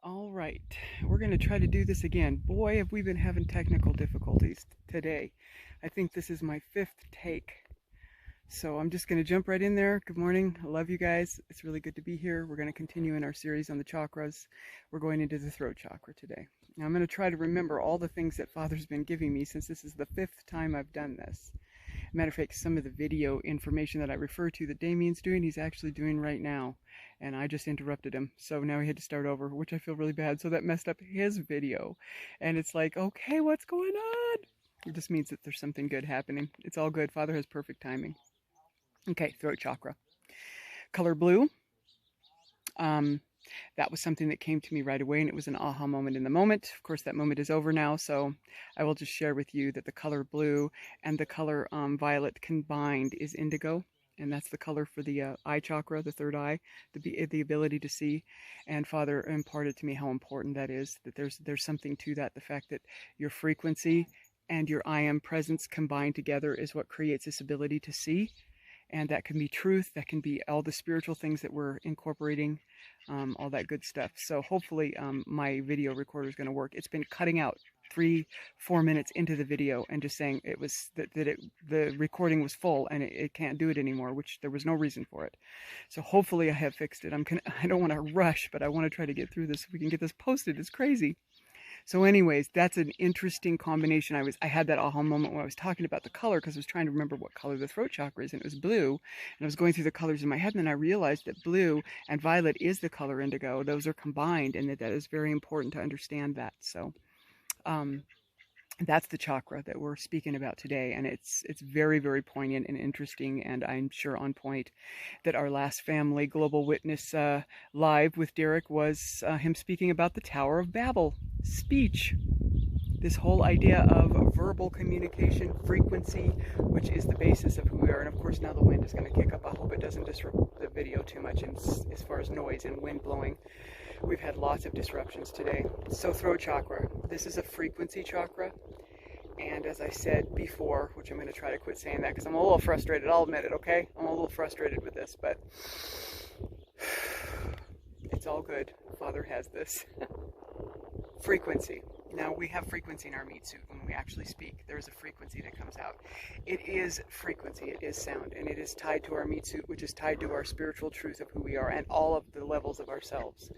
All right, we're going to try to do this again. Boy, have we been having technical difficulties today. I think this is my fifth take. So I'm just going to jump right in there. Good morning. I love you guys. It's really good to be here. We're going to continue in our series on the chakras. We're going into the throat chakra today. Now I'm going to try to remember all the things that Father's been giving me since this is the fifth time I've done this. Matter of fact, some of the video information that I refer to that Damien's doing, he's actually doing right now. And I just interrupted him. So now he had to start over, which I feel really bad. So that messed up his video. And it's like, okay, what's going on? It just means that there's something good happening. It's all good. Father has perfect timing. Okay, throat chakra. Color blue. That was something that came to me right away, and it was an aha moment in the moment. Of course, that moment is over now, so I will just share with you that the color blue and the color violet combined is indigo, and that's the color for the eye chakra, the third eye, the ability to see. And Father imparted to me how important that is, that there's something to that, the fact that your frequency and your I am presence combined together is what creates this ability to see. And that can be truth, that can be all the spiritual things that we're incorporating, all that good stuff. So hopefully my video recorder is going to work. It's been cutting out 3-4 minutes into the video and just saying it was the recording was full and it can't do it anymore, which there was no reason for it. So hopefully I have fixed it. I don't want to rush, but I want to try to get through this so we can get this posted. It's crazy. So anyways, that's an interesting combination. I had that aha moment when I was talking about the color, because I was trying to remember what color the throat chakra is, and it was blue. And I was going through the colors in my head, and then I realized that blue and violet is the color indigo. Those are combined, and that is very important to understand that. So that's the chakra that we're speaking about today, and it's very, very poignant and interesting, and I'm sure on point. That our last family global witness live with Derek was him speaking about the Tower of Babel, speech, this whole idea of verbal communication, frequency, which is the basis of who we are. And of course now the wind is going to kick up. I hope it doesn't disrupt the video too much as far as noise and wind blowing. We've had lots of disruptions today. So throat chakra, this is a frequency chakra. And as I said before, which I'm going to try to quit saying that because I'm a little frustrated, I'll admit it, okay? I'm a little frustrated with this, but it's all good. Father has this. Frequency. Now, we have frequency in our meat suit when we actually speak. There is a frequency that comes out. It is frequency, it is sound, and it is tied to our meat suit, which is tied to our spiritual truth of who we are and all of the levels of ourselves.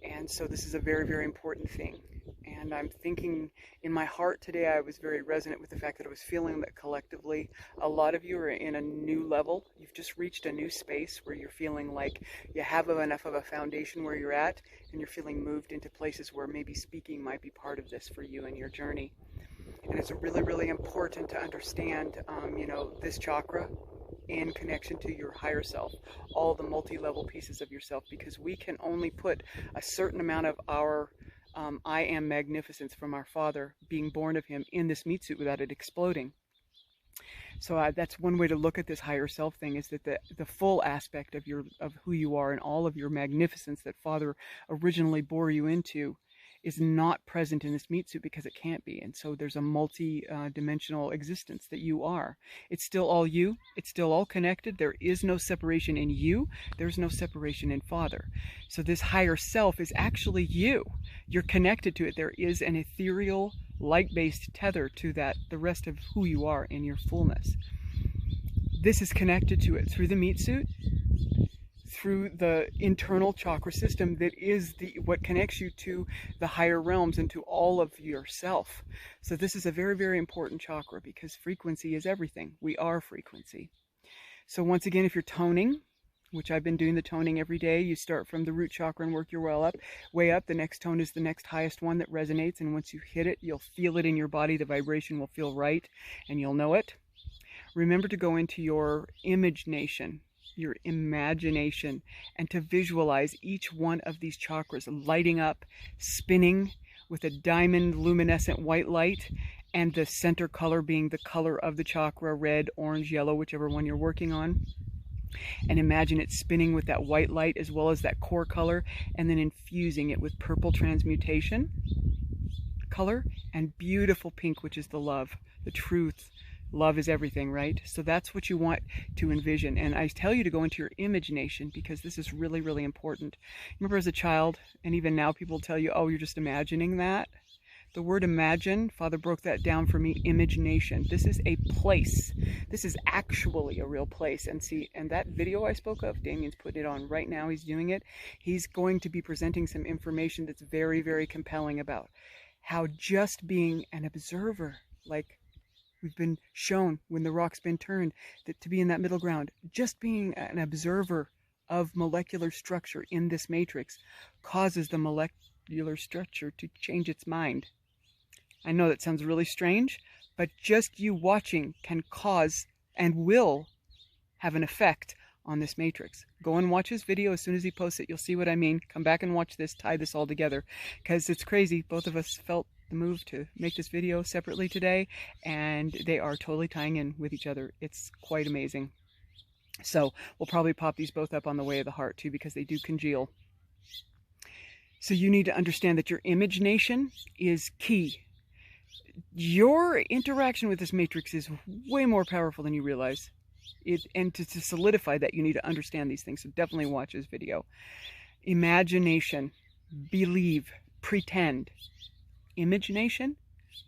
And so this is a very, very important thing. And I'm thinking in my heart today, I was very resonant with the fact that I was feeling that collectively, a lot of you are in a new level. You've just reached a new space where you're feeling like you have enough of a foundation where you're at, and you're feeling moved into places where maybe speaking might be part of this for you in your journey. And it's really, really important to understand, this chakra in connection to your higher self, all the multi-level pieces of yourself, because we can only put a certain amount of our I am magnificence from our Father, being born of him, in this meat suit without it exploding. So that's one way to look at this higher self thing, is that the full aspect of who you are and all of your magnificence that Father originally bore you into is not present in this meat suit, because it can't be. And so there's a multi-dimensional existence that you are. It's still all you. It's still all connected. There is no separation in you. There's no separation in Father. So this higher self is actually you. You're connected to it. There is an ethereal, light-based tether to that, the rest of who you are in your fullness. This is connected to it through the meat suit, through the internal chakra system that is what connects you to the higher realms and to all of yourself. So this is a very, very important chakra, because frequency is everything. We are frequency. So once again, if you're toning, which I've been doing the toning every day, you start from the root chakra and work your way up. The next tone is the next highest one that resonates, and once you hit it, you'll feel it in your body. The vibration will feel right, and you'll know it. Remember to go into your imagination, your imagination, and to visualize each one of these chakras lighting up, spinning with a diamond luminescent white light, and the center color being the color of the chakra, red, orange, yellow, whichever one you're working on. And imagine it spinning with that white light as well as that core color, and then infusing it with purple transmutation color and beautiful pink, which is the love, the truth, Love is everything, right? So that's what you want to envision. And I tell you to go into your imagination because this is really, really important. Remember as a child, and even now people tell you, oh, you're just imagining that. The word imagine, Father broke that down for me, imagination. This is a place. This is actually a real place. And see, and that video I spoke of, Damien's putting it on right now. He's doing it. He's going to be presenting some information that's very, very compelling about how just being an observer, like we've been shown when the rock's been turned, that to be in that middle ground, just being an observer of molecular structure in this matrix causes the molecular structure to change its mind. I know that sounds really strange, but just you watching can cause and will have an effect on this matrix. Go and watch his video as soon as he posts it. You'll see what I mean. Come back and watch this, tie this all together, because it's crazy. Both of us felt the move to make this video separately today, and they are totally tying in with each other. It's quite amazing. So we'll probably pop these both up on the way of the heart too, because they do congeal. So you need to understand that your imagination is key. Your interaction with this matrix is way more powerful than you realize. And to solidify that, you need to understand these things. So definitely watch this video. Imagination, believe, pretend. Imagination,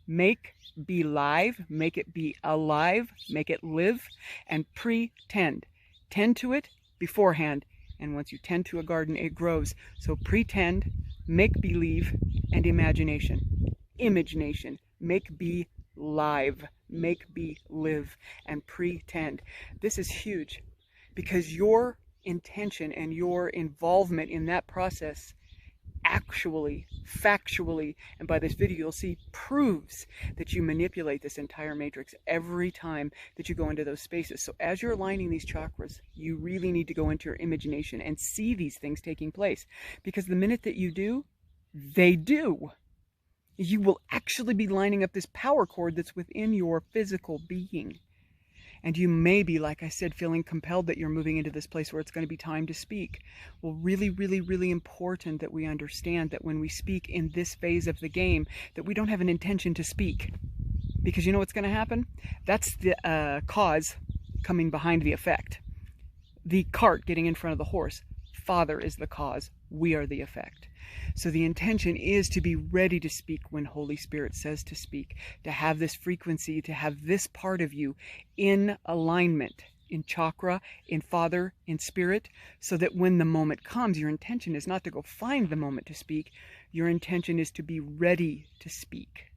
make, be live, make it be alive, make it live, and pretend. Tend to it beforehand. And once you tend to a garden, it grows. So pretend, make believe, and imagination. Imagination, make be live, make be live, and pretend. This is huge because your intention and your involvement in that process actually, factually, and by this video you'll see, proves that you manipulate this entire matrix every time that you go into those spaces. So as you're aligning these chakras, you really need to go into your imagination and see these things taking place, because the minute that you do, they do. You will actually be lining up this power cord that's within your physical being. And you may be, like I said, feeling compelled that you're moving into this place where it's going to be time to speak. Well, really, really, really important that we understand that when we speak in this phase of the game, that we don't have an intention to speak. Because you know what's going to happen? That's the cause coming behind the effect. The cart getting in front of the horse. Father is the cause. We are the effect. So the intention is to be ready to speak when Holy Spirit says to speak, to have this frequency, to have this part of you in alignment, in chakra, in Father, in Spirit, so that when the moment comes, your intention is not to go find the moment to speak. Your intention is to be ready to speak.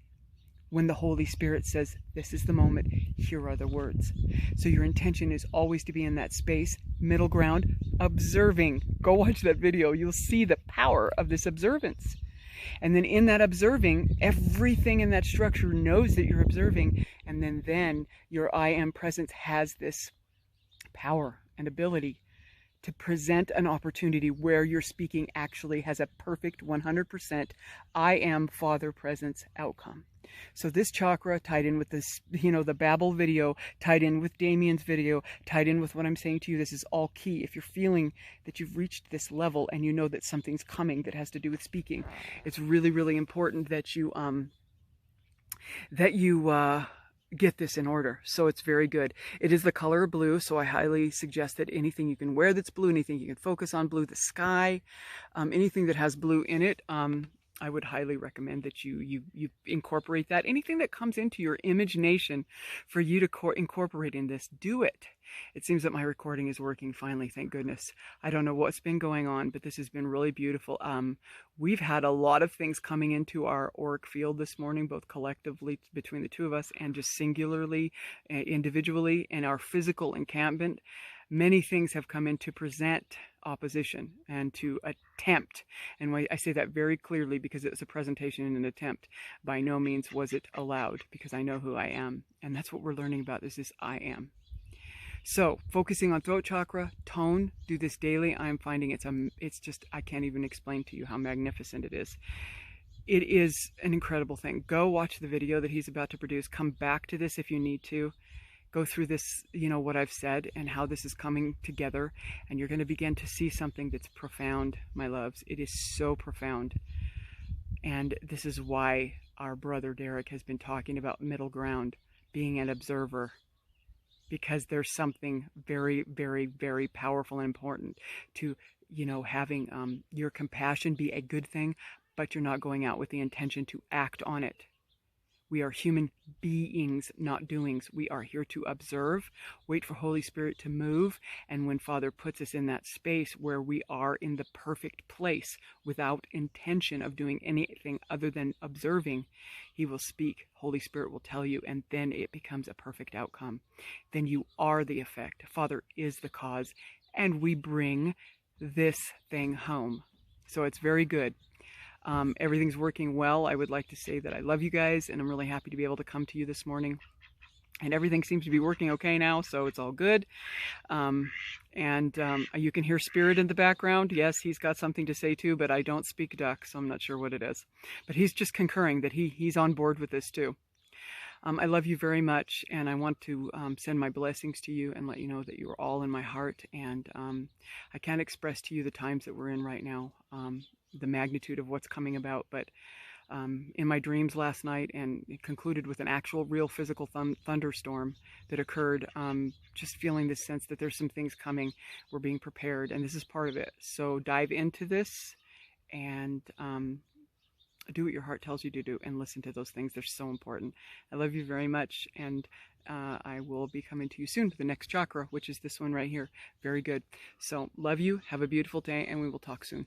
When the Holy Spirit says, this is the moment, here are the words. So your intention is always to be in that space, middle ground, observing. Go watch that video. You'll see the power of this observance. And then in that observing, everything in that structure knows that you're observing. And then your I am presence has this power and ability to present an opportunity where your speaking actually has a perfect 100% I am Father presence outcome. So this chakra tied in with this, the Babel video, tied in with Damien's video, tied in with what I'm saying to you, this is all key. If you're feeling that you've reached this level and you know that something's coming that has to do with speaking, it's really, really important that you get this in order. So it's very good. It is the color blue, so I highly suggest that anything you can wear that's blue, anything you can focus on blue, the sky, anything that has blue in it, I would highly recommend that you incorporate that. Anything that comes into your imagination for you to incorporate in this, do it. It seems that my recording is working finally, thank goodness. I don't know what's been going on, but this has been really beautiful. We've had a lot of things coming into our auric field this morning, both collectively between the two of us and just singularly, individually in our physical encampment. Many things have come in to present opposition and to attempt. And I say that very clearly because it was a presentation and an attempt. By no means was it allowed, because I know who I am. And that's what we're learning about, is this I am. So focusing on throat chakra, tone, do this daily. I'm finding it's just, I can't even explain to you how magnificent it is. It is an incredible thing. Go watch the video that he's about to produce. Come back to this if you need to. Go through this, what I've said and how this is coming together. And you're going to begin to see something that's profound, my loves. It is so profound. And this is why our brother Derek has been talking about middle ground. being an observer, because there's something very, very, very powerful and important to, having your compassion be a good thing, but you're not going out with the intention to act on it. We are human beings, not doings. We are here to observe, wait for Holy Spirit to move, and when Father puts us in that space where we are in the perfect place without intention of doing anything other than observing, He will speak, Holy Spirit will tell you, and then it becomes a perfect outcome. Then you are the effect. Father is the cause, and we bring this thing home. So it's very good. Everything's working well. I would like to say that I love you guys, and I'm really happy to be able to come to you this morning. And everything seems to be working okay now, so it's all good. You can hear Spirit in the background. Yes, he's got something to say too, but I don't speak duck, so I'm not sure what it is. But he's just concurring that he's on board with this too. I love you very much, and I want to send my blessings to you and let you know that you are all in my heart. And I can't express to you the times that we're in right now, the magnitude of what's coming about. But in my dreams last night, and it concluded with an actual real physical thunderstorm that occurred, just feeling this sense that there's some things coming. We're being prepared, and this is part of it. So dive into this and do what your heart tells you to do, and listen to those things. They're so important. I love you very much, and I will be coming to you soon with the next chakra, which is this one right here. Very good. So love you. Have a beautiful day, and we will talk soon.